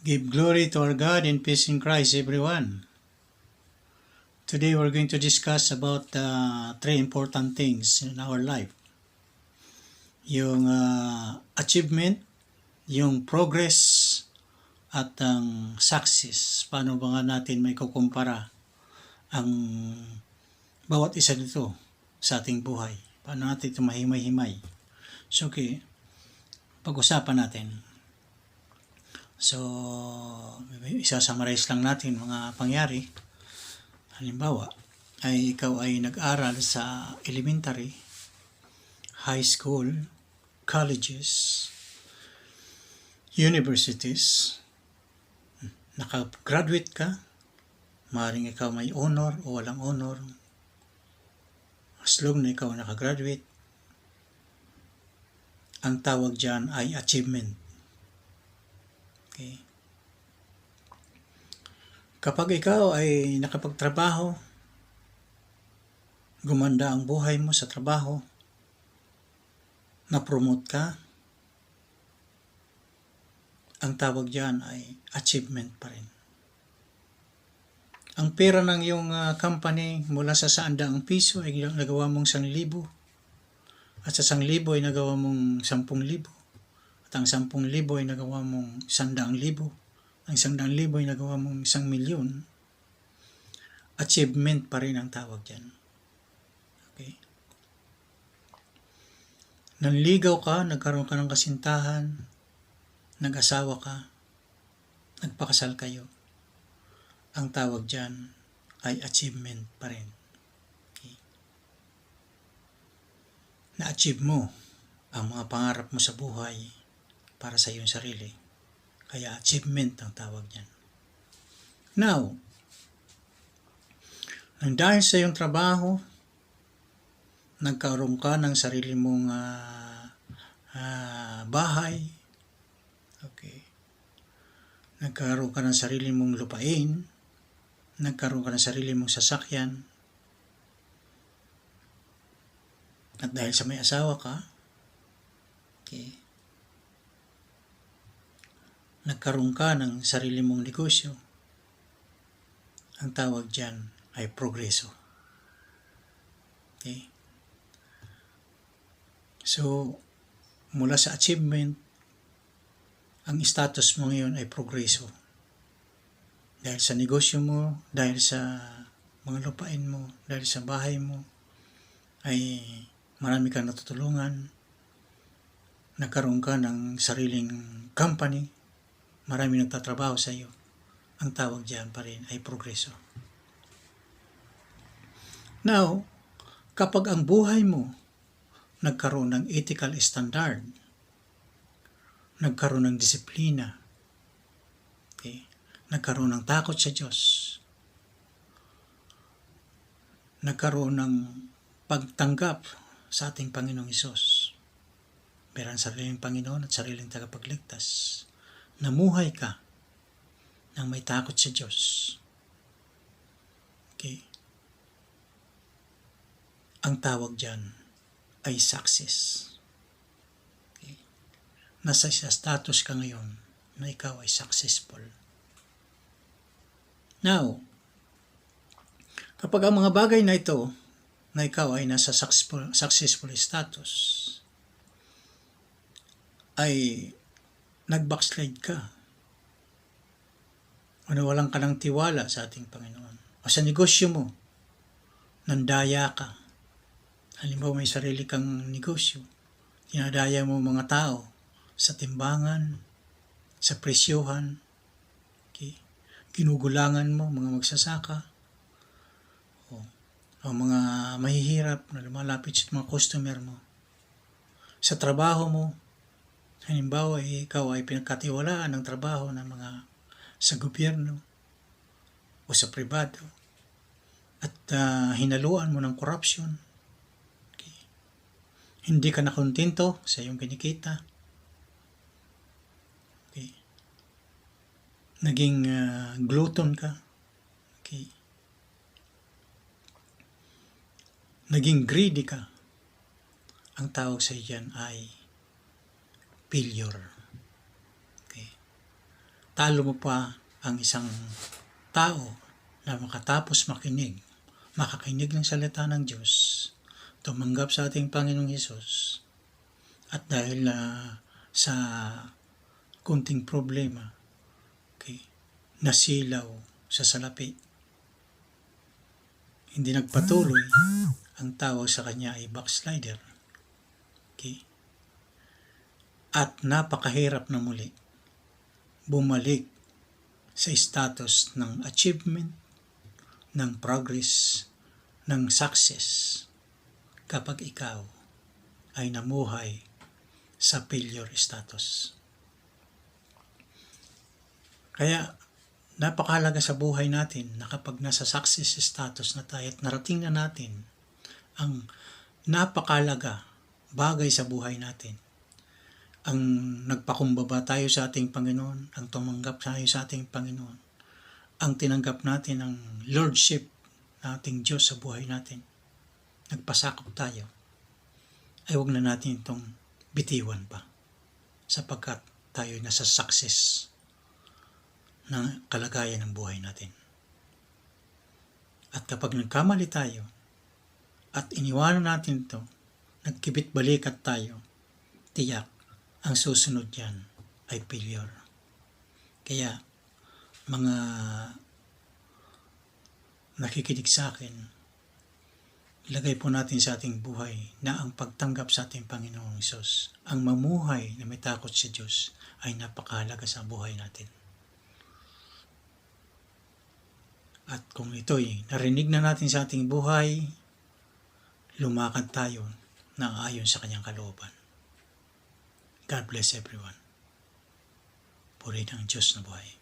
Give glory to our God and peace in Christ, everyone. Today we're going to discuss about three important things in our life. Yung achievement, yung progress, at ang success. Paano ba nga natin may kukumpara ang bawat isa nito sa ating buhay? Paano natin ito mahimay-himay? So, okay, pag-usapan natin. So, isa-summarize lang natin mga pangyari. Halimbawa, ay ikaw ay nag-aral sa elementary, high school, colleges, universities, nakagraduate ka, maaaring ikaw may honor o walang honor, as long na ikaw nakagraduate, ang tawag dyan ay achievement. Okay. Kapag ikaw ay nakapagtrabaho, gumanda ang buhay mo sa trabaho, na-promote ka, ang tawag dyan ay achievement pa rin. Ang pera ng iyong company mula sa 100 piso ay nagawa mong 1,000, at sa 1,000 ay nagawa mong 10,000, at ang 10,000 ay nagawa mong 100,000, ang 100,000 ay nagawa mong 1,000,000, achievement pa rin ang tawag dyan. Okay. Nanligaw ka, nagkaroon ka ng kasintahan, nag-asawa ka, nagpakasal kayo, ang tawag dyan ay achievement pa rin. Okay. Na-achieve mo ang mga pangarap mo sa buhay para sa iyong sarili. Kaya achievement ang tawag dyan. Now, dahil sa iyong trabaho, nagkaroon ka ng sarili mong bahay, okay. Nagkaroon ka ng sarili mong lupain, nagkaroon ka ng sarili mong sasakyan, at dahil sa may asawa ka, okay, nagkaroon ka ng sarili mong negosyo, ang tawag dyan ay progreso. Okay. So, mula sa achievement, ang status mo ngayon ay progreso. Dahil sa negosyo mo, dahil sa mga lupain mo, dahil sa bahay mo, ay marami kang natutulungan, nagkaroon ka ng sariling company, marami nagtatrabaho sa iyo. Ang tawag diyan pa rin ay progreso. Now, kapag ang buhay mo nagkaroon ng ethical standard, nagkaroon ng disiplina, okay, nagkaroon ng takot sa Diyos, nagkaroon ng pagtanggap sa ating Panginoong Hesus, bilang sariling Panginoon at sariling tagapagligtas, namuhay ka nang may takot sa Diyos. Okay. Ang tawag dyan ay success. Okay. Nasa status ka ngayon na ikaw ay successful. Now, kapag ang mga bagay na ito na ikaw ay nasa successful status, ay nag-backslide ka, o nawalan ka ng tiwala sa ating Panginoon, o sa negosyo mo, nandaya ka. Halimbawa may sarili kang negosyo, dinadaya mo mga tao sa timbangan, sa presyohan, okay, ginugulangan mo mga magsasaka, o mga mahihirap na lumalapit sa mga customer mo. Sa trabaho mo, halimbawa ikaw ay pinagkatiwalaan ng trabaho ng mga sa gobyerno o sa pribado, at hinaluan mo ng corruption, okay, hindi ka nakontento sa iyong kinikita, okay, naging glutton ka, okay, naging greedy ka, ang tawag sa iyan ay failure. Okay. talo mo pa ang isang tao na makatapos makakinig ng salita ng Diyos, tumanggap sa ating Panginoong Hesus, at dahil sa kunting problema, okay, nasilaw sa salapi, hindi nagpatuloy, ang tawag sa kanya ay backslider. Okay? At napakahirap na muli bumalik sa status ng achievement, ng progress, ng success kapag ikaw ay namuhay sa failure status. Kaya napakahalaga sa buhay natin na kapag nasa success status na tayo at narating na natin ang napakahalaga bagay sa buhay natin, ang nagpakumbaba tayo sa ating Panginoon, ang tumanggap tayo sa ating Panginoon, ang tinanggap natin ang Lordship na ating Diyos sa buhay natin, nagpasakop tayo, ay huwag na natin itong bitiwan pa sapagkat tayo nasa success na kalagayan ng buhay natin. At kapag nagkamali tayo at iniwanan natin ito, nagkibit balikat tayo, tiyak ang susunod yan ay failure. Kaya mga nakikinig sa akin, ilagay po natin sa ating buhay na ang pagtanggap sa ating Panginoong Hesus, ang mamuhay na may takot sa Diyos ay napakahalaga sa buhay natin. At kung ito'y narinig na natin sa ating buhay, lumakad tayo na ayon sa kanyang kalooban. God bless everyone. Purihin ang Diyos na buhay.